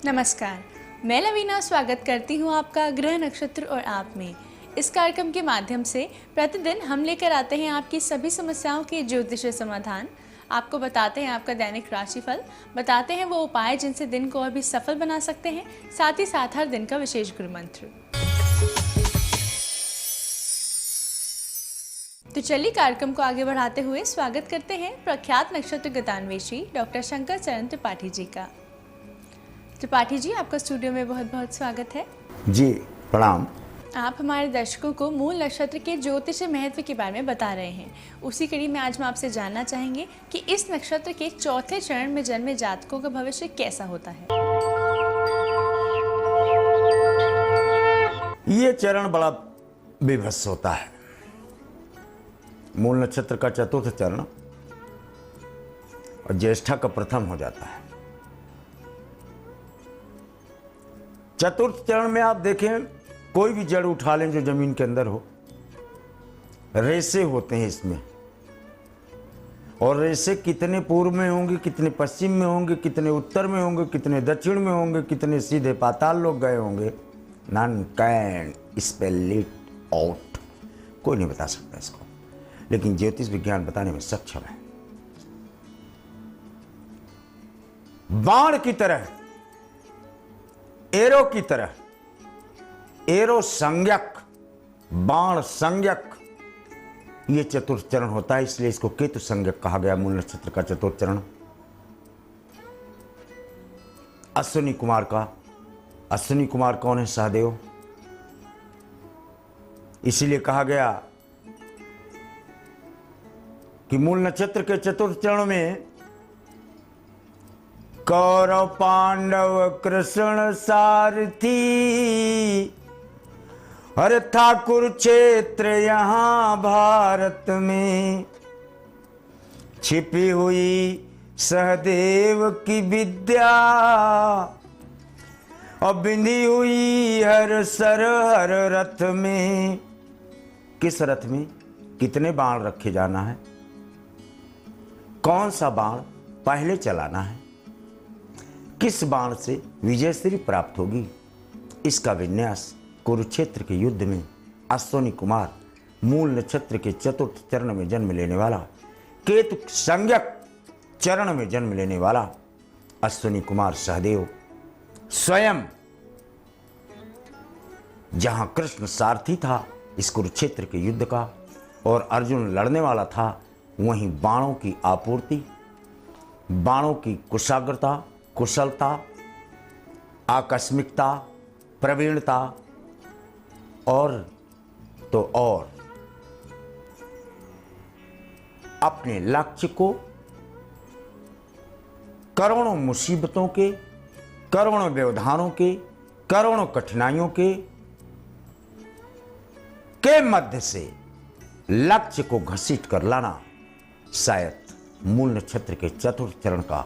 नमस्कार, मैं लवीना स्वागत करती हूँ आपका ग्रह नक्षत्र और आप में। इस कार्यक्रम के माध्यम से प्रतिदिन हम लेकर आते हैं आपकी सभी समस्याओं के ज्योतिषीय समाधान। आपको बताते हैं आपका दैनिक राशिफल, बताते हैं वो उपाय जिनसे दिन को और भी सफल बना सकते हैं, साथ ही साथ हर दिन का विशेष गुरु मंत्र। तो चलिए कार्यक्रम को आगे बढ़ाते हुए स्वागत करते हैं प्रख्यात नक्षत्र गतान्वेषी डॉक्टर शंकर चरण त्रिपाठी जी का। त्रिपाठी जी, आपका स्टूडियो में बहुत बहुत स्वागत है। जी प्रणाम। आप हमारे दर्शकों को मूल नक्षत्र के ज्योतिषीय महत्व के बारे में बता रहे हैं। उसी कड़ी में आज हम आपसे जानना चाहेंगे कि इस नक्षत्र के चौथे चरण में जन्मे जातकों का भविष्य कैसा होता है। ये चरण बड़ा विभत्स होता है। मूल नक्षत्र का चतुर्थ चरण और ज्येष्ठा का प्रथम हो जाता है। चतुर्थ चरण में आप देखें, कोई भी जड़ उठा लें जो जमीन के अंदर हो, रेसे होते हैं इसमें। और रेसे कितने पूर्व में होंगे, कितने पश्चिम में होंगे, कितने उत्तर में होंगे, कितने दक्षिण में होंगे, कितने सीधे पाताल लोग गए होंगे, none can spell it out. कोई नहीं बता सकता इसको, लेकिन ज्योतिष विज्ञान बताने में सक्षम है। बाण की तरह, एरो की तरह, एरो संज्ञक, बाण संज्ञक ये चतुर्थ चरण होता है, इसलिए इसको केतु संज्ञक कहा गया। मूल नक्षत्र का चतुर्थ चरण अश्विनी कुमार का। अश्विनी कुमार कौन है? सहदेव। इसीलिए कहा गया कि मूल नक्षत्र के चतुर्थ चरण में कौरव पांडव कृष्ण सारथी, अरे था कुरुक्षेत्र यहां भारत में, छिपी हुई सहदेव की विद्या, और बिंधी हुई हर सर हर रथ में। किस रथ में कितने बाण रखे जाना है, कौन सा बाण पहले चलाना है, किस बाण से विजयश्री प्राप्त होगी, इसका विन्यास कुरुक्षेत्र के युद्ध में अश्विनी कुमार, मूल नक्षत्र के चतुर्थ चरण में जन्म लेने वाला, केतु संज्ञक चरण में जन्म लेने वाला अश्विनी कुमार सहदेव स्वयं, जहां कृष्ण सारथी था इस कुरुक्षेत्र के युद्ध का और अर्जुन लड़ने वाला था, वहीं बाणों की आपूर्ति, बाणों की कुशाग्रता, कुशलता, आकस्मिकता, प्रवीणता और तो और अपने लक्ष्य को करोड़ों मुसीबतों के, करोड़ों व्यवधानों के, करोड़ों कठिनाइयों के मध्य से लक्ष्य को घसीट कर लाना शायद मूल नक्षत्र के चतुर्थ चरण का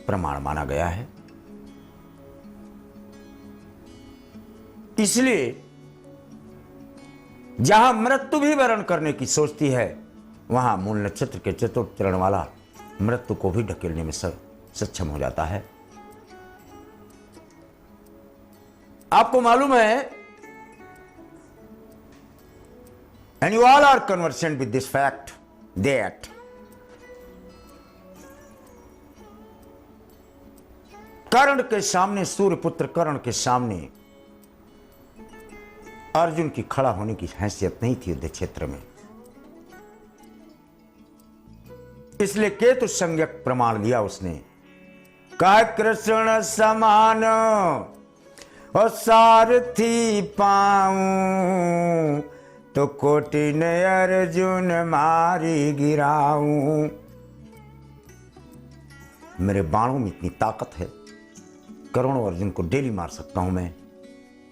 प्रमाण माना गया है। इसलिए जहां मृत्यु भी वरण करने की सोचती है, वहां मूल नक्षत्र के चतुर्थ चरण वाला मृत्यु को भी ढकेलने में सक्षम हो जाता है। आपको मालूम है, and you all are conversant with this fact that कर्ण के सामने, सूर्यपुत्र कर्ण के सामने अर्जुन की खड़ा होने की हैसियत नहीं थी युद्ध क्षेत्र में। इसलिए केतु संज्ञक प्रमाण दिया उसने, कहा कृष्ण समान और सारथी पाऊं, तो कोटि ने अर्जुन मारी गिराऊं। मेरे बाणों में इतनी ताकत है, करोड़ों अर्जुन को डेली मार सकता हूं मैं,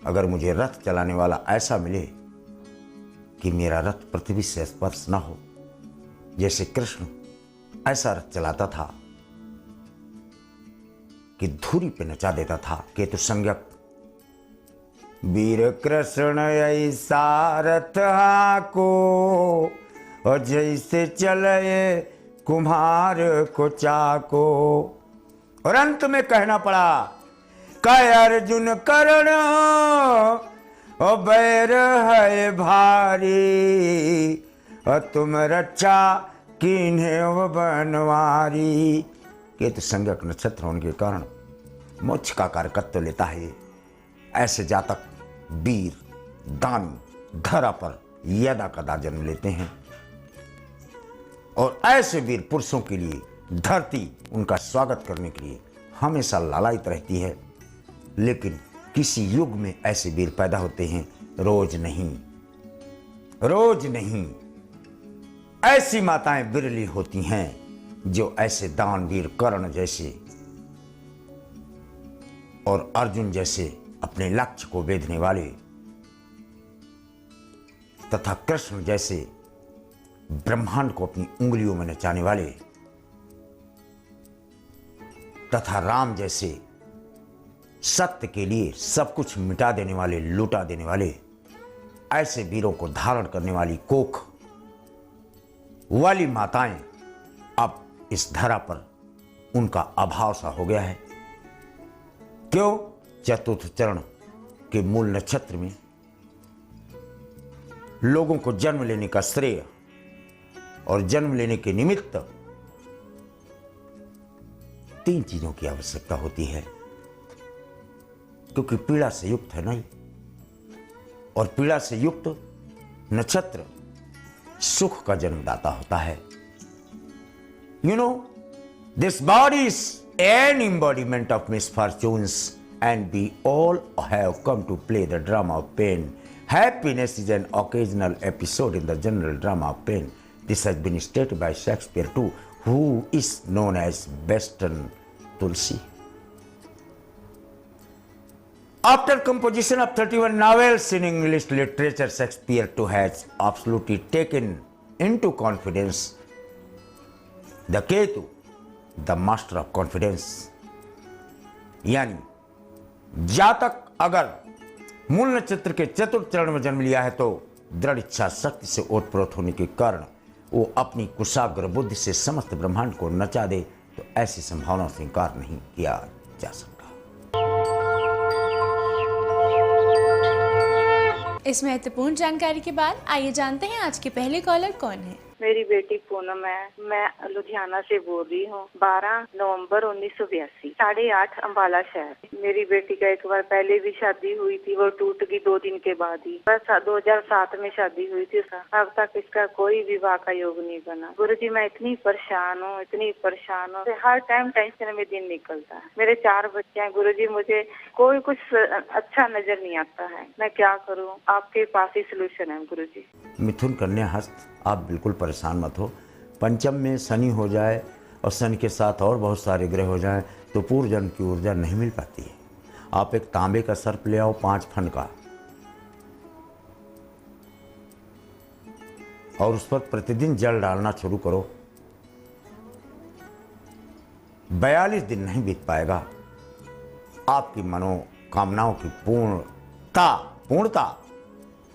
अगर मुझे रथ चलाने वाला ऐसा मिले कि मेरा रथ पृथ्वी से स्पर्श न हो, जैसे कृष्ण ऐसा रथ चलाता था कि धूरी पे नचा देता था। केतु संज्ञक वीर कृष्ण ऐसा रथ को, और जैसे चले कुम्हार को चाको। और अंत में कहना पड़ा काय अर्जुन करण ओ बैर है भारी, और तुम रक्षा कीन्हे ओ बनवारी। केतु संज्ञक नक्षत्र होने के कारण मोक्ष का कारकत्व लेता है। ऐसे जातक वीर दानी धरा पर यदा कदा जन्म लेते हैं, और ऐसे वीर पुरुषों के लिए धरती उनका स्वागत करने के लिए हमेशा लालायित रहती है। लेकिन किसी युग में ऐसे वीर पैदा होते हैं, रोज नहीं, रोज नहीं। ऐसी माताएं बिरली होती हैं जो ऐसे दानवीर कर्ण जैसे और अर्जुन जैसे अपने लक्ष्य को वेधने वाले तथा कृष्ण जैसे ब्रह्मांड को अपनी उंगलियों में नचाने वाले तथा राम जैसे सत्य के लिए सब कुछ मिटा देने वाले, लुटा देने वाले, ऐसे वीरों को धारण करने वाली कोख वाली माताएं अब इस धरा पर उनका अभाव सा हो गया है। क्यों? चतुर्थ चरण के मूल नक्षत्र में लोगों को जन्म लेने का श्रेय और जन्म लेने के निमित्त 3 चीजों की आवश्यकता होती है, क्योंकि पीड़ा से युक्त है नहीं, और पीड़ा से युक्त नक्षत्र सुख का जन्मदाता होता है। You know, this body is an embodiment of misfortunes, and we all have come to play the drama of pain. Happiness is an occasional episode in the general drama of pain. This has been stated by Shakespeare too, who is known as Western Tulsi. After composition of 31 novels in English literature, Shakespeare too has absolutely taken into confidence the Ketu, the master of confidence। यानी जातक अगर मूल नक्षत्र के चतुर्थ चरण में जन्म लिया है तो दृढ़ इच्छा शक्ति से ओतप्रोत होने के कारण वो अपनी कुशाग्र बुद्धि से समस्त ब्रह्मांड को नचा दे, तो ऐसी संभावना से इंकार नहीं किया जा सकता। इस महत्वपूर्ण जानकारी के बाद आइए जानते हैं आज के पहले कॉलर कौन है। मेरी बेटी पूनम है, मैं लुधियाना से बोल रही हूँ। 12 नवंबर 1982, 8:30 अम्बाला शहर। मेरी बेटी का एक बार पहले भी शादी हुई थी, वो टूट गई 2 दिन के बाद ही। बस 2007 में शादी हुई थी, अब तक इसका कोई विवाह का योग नहीं बना। गुरुजी मैं इतनी परेशान हूँ, इतनी परेशान हूँ, हर टाइम टेंशन में दिन निकलता है। मेरे 4 बच्चे हैं गुरुजी, मुझे कोई कुछ अच्छा नजर नहीं आता है, मैं क्या करूँ? आपके पास ही सोल्यूशन है गुरुजी। मिथुन कन्या हस्त, आप बिल्कुल परेशान मत हो। पंचम में शनि हो जाए और शनि के साथ और बहुत सारे ग्रह हो जाएं तो पूर्व जन्म की ऊर्जा नहीं मिल पाती है। आप एक तांबे का सर्प ले आओ 5 फन का, और उस पर प्रतिदिन जल डालना शुरू करो। 42 दिन नहीं बीत पाएगा, आपकी मनोकामनाओं की पूर्णता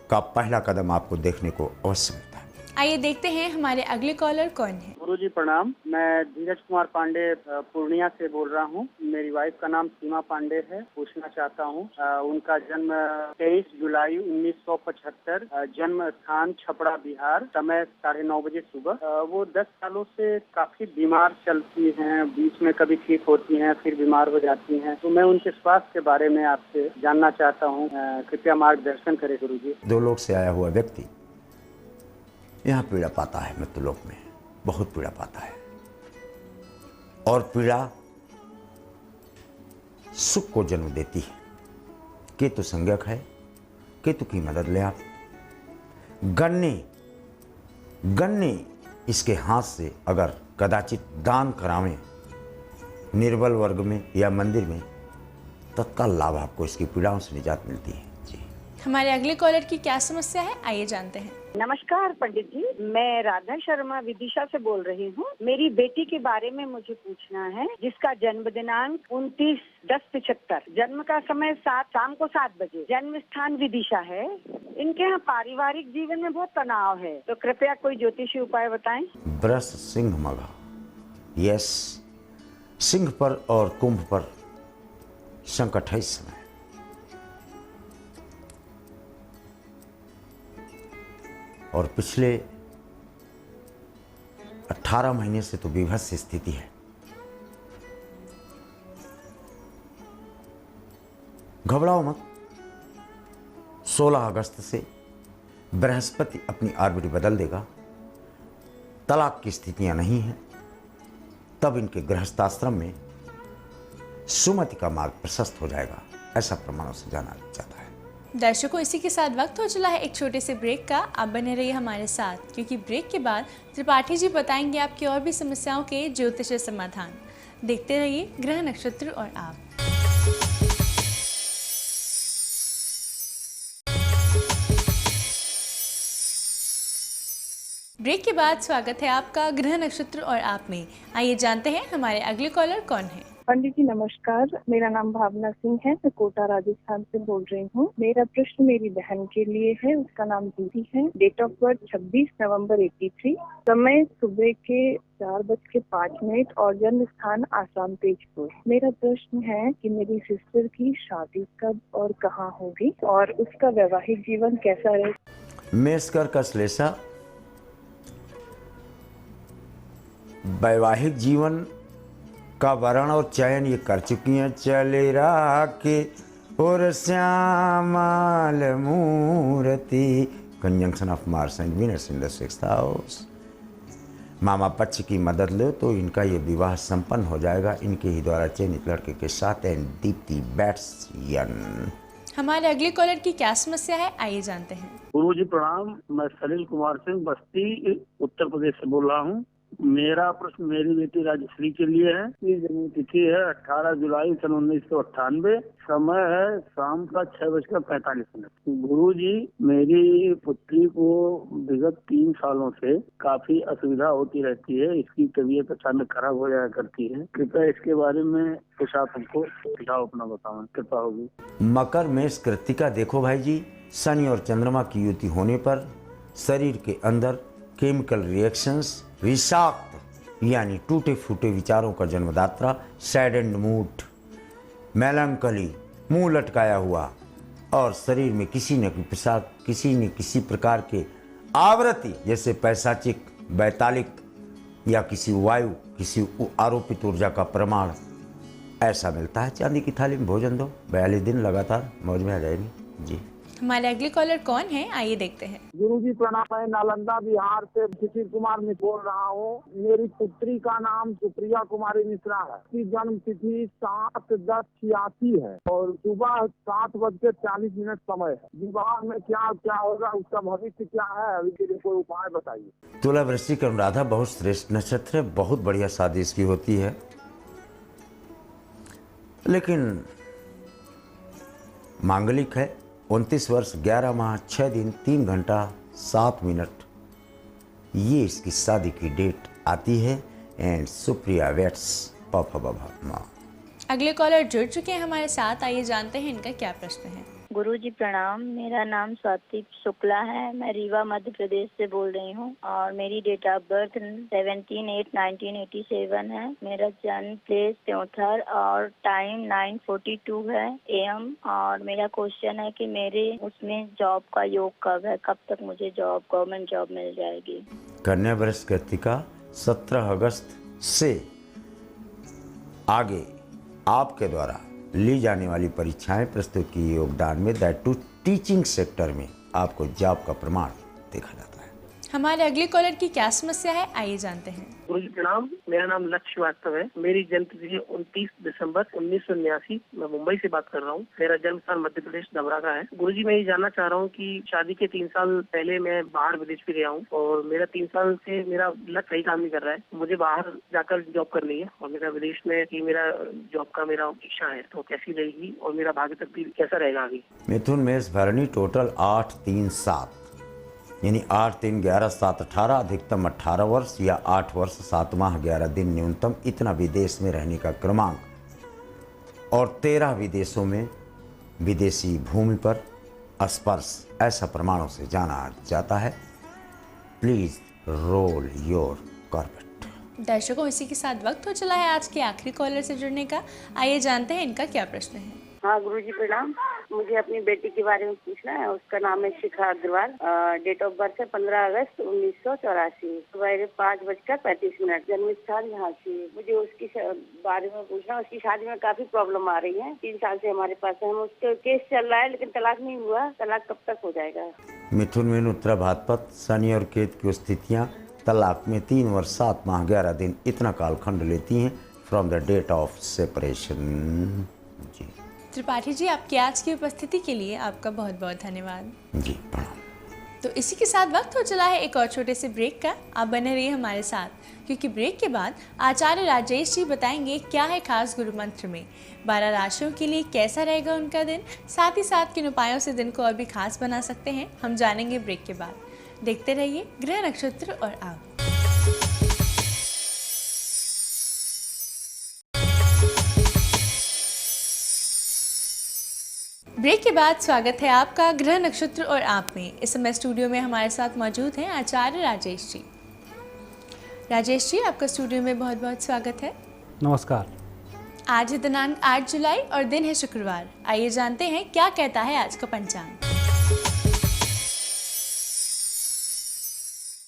का पहला कदम आपको देखने को अवश्य मिलता है। आइए देखते हैं हमारे अगले कॉलर कौन है। गुरुजी प्रणाम, मैं धीरज कुमार पांडे पूर्णिया से बोल रहा हूँ। मेरी वाइफ का नाम सीमा पांडे है। पूछना चाहता हूँ, उनका जन्म 23 जुलाई 1975, जन्म स्थान छपरा बिहार, समय 9:30 बजे सुबह। वो 10 सालों से काफी बीमार चलती हैं, बीच में कभी ठीक होती हैं फिर बीमार हो जाती हैं। तो मैं उनके स्वास्थ्य के बारे में आपसे जानना चाहता हूँ, कृपया मार्गदर्शन करें गुरुजी। 2 लोक से आया हुआ व्यक्ति यहाँ पीड़ा पाता है, मृत्युलोक में बहुत पीड़ा पाता है, और पीड़ा सुख को जन्म देती है। केतु संज्ञक है, केतु की मदद ले आप। गन्ने इसके हाथ से अगर कदाचित दान करावें निर्बल वर्ग में या मंदिर में, तत्काल लाभ आपको इसकी पीड़ाओं से निजात मिलती है। जी, हमारे अगले कॉलर की क्या समस्या है, आइए जानते हैं। नमस्कार पंडित जी, मैं राधा शर्मा विदिशा से बोल रही हूँ। मेरी बेटी के बारे में मुझे पूछना है, जिसका जन्म दिनांक 29/10/75, जन्म का समय शाम को 7 बजे, जन्म स्थान विदिशा है। इनके यहाँ पारिवारिक जीवन में बहुत तनाव है, तो कृपया कोई ज्योतिषी उपाय बताएं। वृष सिंह मघा, यस, सिंह पर और कुंभ पर संकट है इस समय। और पिछले 18 महीने से तो विभत्स स्थिति है। घबराओ मत, 16 अगस्त से बृहस्पति अपनी ऑर्बिट बदल देगा, तलाक की स्थितियां नहीं हैं, तब इनके गृहस्थाश्रम में सुमति का मार्ग प्रशस्त हो जाएगा, ऐसा प्रमाणों से जाना जाता है। दर्शकों, इसी के साथ वक्त हो चला है एक छोटे से ब्रेक का। आप बने रहिए हमारे साथ, क्योंकि ब्रेक के बाद त्रिपाठी जी बताएंगे आपकी और भी समस्याओं के ज्योतिष समाधान। देखते रहिए ग्रह नक्षत्र और आप। ब्रेक के बाद स्वागत है आपका ग्रह नक्षत्र और आप में। आइए जानते हैं हमारे अगले कॉलर कौन है। पंडित जी नमस्कार, मेरा नाम भावना सिंह है। मैं कोटा राजस्थान से बोल रही हूँ। मेरा प्रश्न मेरी बहन के लिए है। उसका नाम दीदी है। डेट ऑफ बर्थ 26 नवंबर 83, समय सुबह के 4:05 और जन्म स्थान आसाम तेजपुर। मेरा प्रश्न है कि मेरी सिस्टर की शादी कब और कहाँ होगी और उसका वैवाहिक जीवन कैसा रहे। मेषकर का श्लेषा, वैवाहिक जीवन का वर्ण और चयन ये कर चुकी हैं। चले राके और श्यामाल मूर्ति, conjunction of Mars and Venus in the 6th house. मामा पक्ष की मदद लो तो इनका ये विवाह संपन्न हो जाएगा, इनके ही द्वारा चयनित लड़के के साथ। एंड दीप्ति बैट्स यन। हमारे अगले कॉलर की क्या समस्या है, आइए जानते हैं। गुरु जी प्रणाम, मैं सलील कुमार सिंह बस्ती उत्तर प्रदेश से बोल रहा हूँ। मेरा प्रश्न मेरी बेटी राजश्री के लिए है। इसकी जन्म तिथि है 18 जुलाई सन 1998, समय है शाम का 6:45। गुरु जी, मेरी पुत्री को विगत 3 सालों से काफी असुविधा होती रहती है। इसकी तबीयत अचानक खराब हो जाया करती है। कृपया इसके बारे में कुछ आप हमको सुझाव अपना बताओ, कृपा होगी। मकर मेष कृत्तिका, देखो भाई जी, शनि और चंद्रमा की युति होने पर शरीर के अंदर केमिकल रिएक्शंस, विषाक्त यानी टूटे फूटे विचारों का जन्मदात्रा, सैडेंड मूड, मेलंकली, मुंह लटकाया हुआ और शरीर में किसी न किसी प्रकार के आवृत्ति, जैसे पैशाचिक, वैतालिक या किसी वायु, किसी आरोपित ऊर्जा का प्रमाण ऐसा मिलता है। चांदी की थाली में भोजन दो, 42 दिन लगातार मौज में आ जाएगी जी। हमारे अगले कॉलर कौन है, आइए देखते हैं। गुरु जी प्रणाम, मैं नालंदा बिहार से सुशील कुमार मिश्र बोल रहा हूँ। मेरी पुत्री का नाम सुप्रिया कुमारी मिश्रा है। उसकी जन्म तिथि 7/10/86 है और सुबह 7:40 समय है। विवाह में क्या क्या होगा, उसका भविष्य क्या है, अभी के लिए कोई उपाय बताइए। तुला वृश्चिक अनुराधा बहुत श्रेष्ठ नक्षत्र है, बहुत बढ़िया शादी इसकी होती है, लेकिन मांगलिक है। 29 वर्ष 11 माह 6 दिन 3 घंटा 7 मिनट ये इसकी शादी की डेट आती है। एंड सुप्रिया वेट्स पफबमा। अगले कॉलर जुड़ चुके हैं हमारे साथ, आइए जानते हैं इनका क्या प्रश्न है। गुरु जी प्रणाम, मेरा नाम स्वाति शुक्ला है। मैं रीवा मध्य प्रदेश से बोल रही हूँ और मेरी डेट ऑफ बर्थ 17/8/1987 है। मेरा जन्म प्लेस त्योंथर और टाइम 9:42 है AM। और मेरा क्वेश्चन है कि मेरे उसमें जॉब का योग कब है, कब तक मुझे जॉब, गवर्नमेंट जॉब मिल जाएगी। कन्या वृष कृत्तिका, 17 अगस्त से आगे आपके द्वारा ली जाने वाली परीक्षाएं प्रस्तुत की योगदान में दैट टू टीचिंग सेक्टर में आपको जॉब का प्रमाण देखा जाता है। हमारे अगले कॉलर की क्या समस्या है, आइए जानते हैं। गुरु जी प्रणाम, मेरा नाम लक्ष्य श्रीवास्तव है। मेरी जन्म तिथि 29 दिसंबर 1989, मैं मुंबई से बात कर रहा हूँ। मेरा जन्म स्थान मध्य प्रदेश डबरा का है। गुरु जी, मैं ये जानना चाह रहा हूँ कि शादी के 3 साल पहले मैं बाहर विदेश भी गया हूँ और मेरा 3 साल से मेरा लक सही काम नहीं कर रहा है। मुझे बाहर जाकर जॉब करनी है और मेरा विदेश में ही मेरा जॉब का मेरा इच्छा है, तो कैसी रहेगी और मेरा भाग्य तक भी कैसा रहेगा आगे। मिथुन मेष भरणी, टोटल 8 3 7 यानी 8 3 11 7 18, अधिकतम 18 वर्ष या 8 वर्ष 7 माह 11 दिन न्यूनतम, इतना विदेश में रहने का क्रमांक और 13 विदेशों में विदेशी भूमि पर स्पर्श, ऐसा प्रमाणों से जाना जाता है। Please roll your Corbett. दर्शकों, इसी के साथ वक्त हो चला है आज के आखिरी कॉलर से जुड़ने का। आइए जानते हैं इनका क्या प्रश्न है। हाँ गुरुजी प्रणाम। मुझे अपनी बेटी के बारे में पूछना है। उसका नाम है शिखा अग्रवाल। डेट ऑफ बर्थ है 15 अगस्त 1984। सुबह 5:35। जन्म स्थान झांसी। मुझे उसकी बारे में पूछना। उसकी शादी में काफी प्रॉब्लम आ रही है। 3 साल से हमारे पास है। हम उसके केस चल रहा है लेकिन तलाक नहीं हुआ। तलाक कब तक हो जाएगा? मिथुन में उत्तरा भाद्रपद शनि और केतु की स्थितियाँ तलाक में 3 वर्ष 7 माह 11 दिन इतना कालखंड लेती हैं from the date of separation. जी त्रिपाठी जी, आपकी आज की उपस्थिति के लिए आपका बहुत बहुत धन्यवाद। जी प्रणाम। तो इसी के साथ वक्त हो चला है एक और छोटे से ब्रेक का। आप बने रहिए हमारे साथ, क्योंकि ब्रेक के बाद आचार्य राजेश जी बताएंगे क्या है खास गुरु मंत्र में, 12 राशियों के लिए कैसा रहेगा उनका दिन, साथ ही साथ किन उपायों से दिन को और भी खास बना सकते हैं, हम जानेंगे ब्रेक के बाद। देखते रहिए ग्रह नक्षत्र और आप। ब्रेक के बाद स्वागत है आपका ग्रह नक्षत्र और आप में। इस समय स्टूडियो में हमारे साथ मौजूद हैं आचार्य राजेश जी। राजेश जी, आपका स्टूडियो में बहुत बहुत स्वागत है। नमस्कार। आज है दिनांक 8 जुलाई और दिन है शुक्रवार। आइए जानते हैं क्या कहता है आज का पंचांग।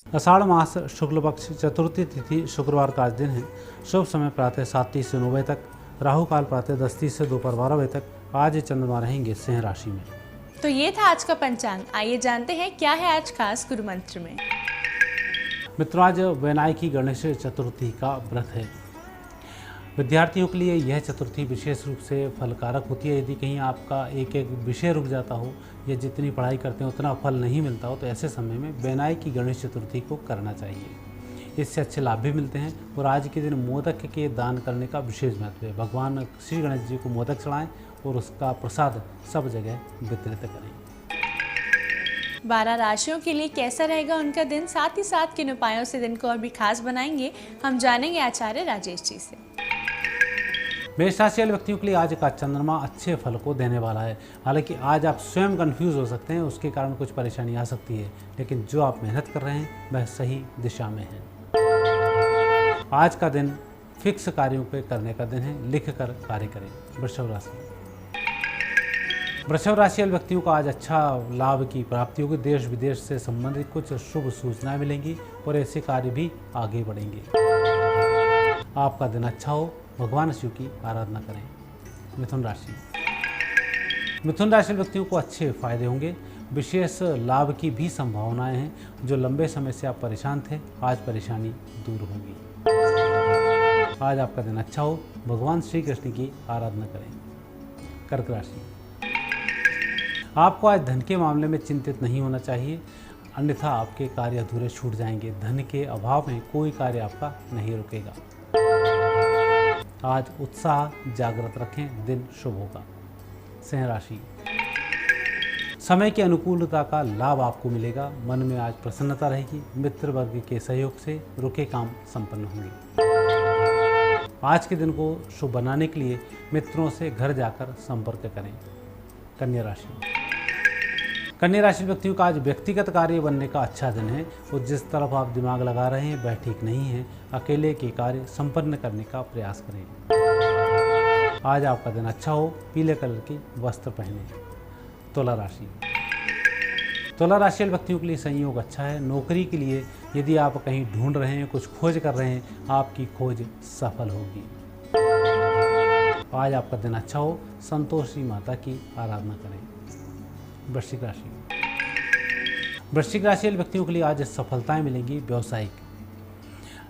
आषाढ़ मास शुक्ल पक्ष चतुर्थी तिथि शुक्रवार का आज दिन है। शुभ समय प्रातः 7:30 से 9 बजे तक, राहु काल प्रातः 10:30 से दोपहर 12 बजे तक। आज चंद्रमा रहेंगे सिंह राशि में। तो ये था आज का पंचांग। आइए जानते हैं क्या है आज खास गुरु मंत्र में। मित्रों, आज वैनायकी गणेश चतुर्थी का व्रत है। विद्यार्थियों के लिए यह चतुर्थी विशेष रूप से फलकारक होती है। यदि कहीं आपका एक एक विषय रुक जाता हो या जितनी पढ़ाई करते हैं उतना फल नहीं मिलता हो, तो ऐसे समय में वैनायकी गणेश चतुर्थी को करना चाहिए। इससे अच्छे लाभ भी मिलते हैं। और आज के दिन मोदक के दान करने का विशेष महत्व है। भगवान श्री गणेश जी को मोदक चढ़ाएं और उसका प्रसाद सब जगह वितरित करें। 12 राशियों के लिए कैसा रहेगा उनका दिन, साथ ही साथ किन उपायों से दिन को और भी खास बनाएंगे, हम जानेंगे आचार्य राजेश जी से। मेष राशि वाले व्यक्तियों के लिए आज का चंद्रमा अच्छे फल को देने वाला है। हालांकि आज आप स्वयं कंफ्यूज हो सकते हैं, उसके कारण कुछ परेशानी आ सकती है, लेकिन जो आप मेहनत कर रहे हैं वह सही दिशा में है। आज का दिन फिक्स कार्यों पे करने का दिन है। लिख कर कार्य करें। वृषभ राशि वाले व्यक्तियों को आज अच्छा लाभ की प्राप्ति होगी। देश विदेश से संबंधित कुछ शुभ सूचनाएं मिलेंगी और ऐसे कार्य भी आगे बढ़ेंगे। आपका दिन अच्छा हो, भगवान शिव की आराधना करें। मिथुन राशि व्यक्तियों को अच्छे फायदे होंगे। विशेष लाभ की भी संभावनाएं हैं। जो लंबे समय से आप परेशान थे, आज परेशानी दूर होगी। आज आपका दिन अच्छा हो, भगवान श्री कृष्ण की आराधना करें। कर्क राशि, आपको आज धन के मामले में चिंतित नहीं होना चाहिए, अन्यथा आपके कार्य अधूरे छूट जाएंगे। धन के अभाव में कोई कार्य आपका नहीं रुकेगा। आज उत्साह जागृत रखें, दिन शुभ होगा। सिंह राशि, समय की अनुकूलता का लाभ आपको मिलेगा। मन में आज प्रसन्नता रहेगी। मित्र वर्ग के सहयोग से रुके काम संपन्न होंगे। आज के दिन को शुभ बनाने के लिए मित्रों से घर जाकर संपर्क करें। कन्या राशि व्यक्तियों का आज व्यक्तिगत कार्य बनने का अच्छा दिन है। और जिस तरफ आप दिमाग लगा रहे हैं वह ठीक नहीं है। अकेले के कार्य संपन्न करने का प्रयास करें। आज आपका दिन अच्छा हो, पीले कलर की वस्त्र पहने। तुला राशि व्यक्तियों के लिए संयोग अच्छा है। नौकरी के लिए यदि आप कहीं ढूंढ रहे हैं, कुछ खोज कर रहे हैं, आपकी खोज सफल होगी। आज आपका दिन अच्छा हो, संतोषी माता की आराधना करें। वृश्चिक राशि व्यक्तियों के लिए आज सफलताएं मिलेंगी। व्यावसायिक,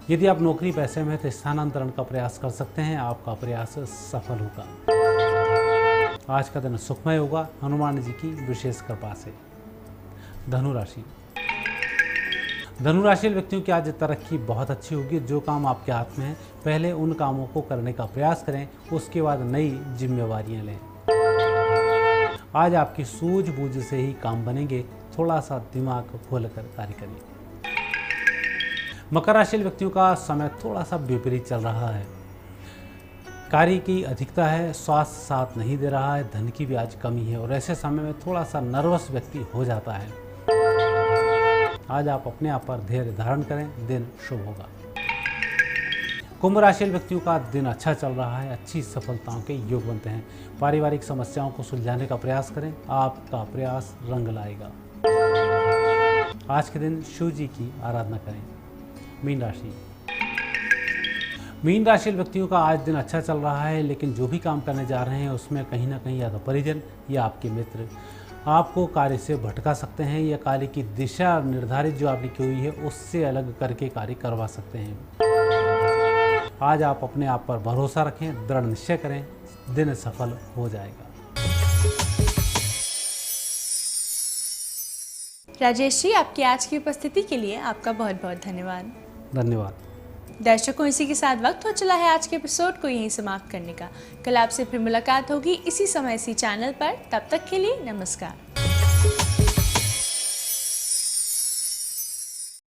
यदि आप नौकरी पैसे में तो स्थानांतरण का प्रयास कर सकते हैं। आपका प्रयास सफल होगा। आज का दिन सुखमय होगा, हनुमान जी की विशेष कृपा से। धनु राशि व्यक्तियों की आज तरक्की बहुत अच्छी होगी। जो काम आपके हाथ में है, पहले उन कामों को करने का प्रयास करें, उसके बाद नई जिम्मेवारियां लें। आज आपकी सूझबूझ से ही काम बनेंगे। थोड़ा सा दिमाग खोलकर कार्य करिए। मकर राशि व्यक्तियों का समय थोड़ा सा विपरीत चल रहा है। कार्य की अधिकता है, स्वास्थ्य साथ नहीं दे रहा है, धन की भी आज कमी है और ऐसे समय में थोड़ा सा नर्वस व्यक्ति हो जाता है। आज आप अपने आप पर धैर्य धारण करें, दिन शुभ होगा। कुंभ राशि व्यक्तियों का दिन अच्छा चल रहा है, अच्छी सफलताओं के योग बनते हैं। पारिवारिक समस्याओं को सुलझाने का प्रयास करें, आपका प्रयास रंग लाएगा। आज के दिन शिव जी की आराधना करें। मीन राशि व्यक्तियों का आज दिन अच्छा चल रहा है, लेकिन जो भी काम करने जा रहे हैं उसमें कहीं ना कहीं या तो परिजन या आपके मित्र आपको कार्य से भटका सकते हैं, या कार्य की दिशा निर्धारित जो आपने की हुई है उससे अलग करके कार्य करवा सकते हैं। आज आप अपने आप पर भरोसा रखें, दृढ़ निश्चय करें, दिन सफल हो जाएगा। राजेश जी, आपकी आज की उपस्थिति के लिए आपका बहुत बहुत धन्यवाद। धन्यवाद। दर्शकों, इसी के साथ वक्त हो चला है आज के एपिसोड को यहीं समाप्त करने का। कल आपसे फिर मुलाकात होगी इसी समय इसी चैनल पर। तब तक के लिए नमस्कार।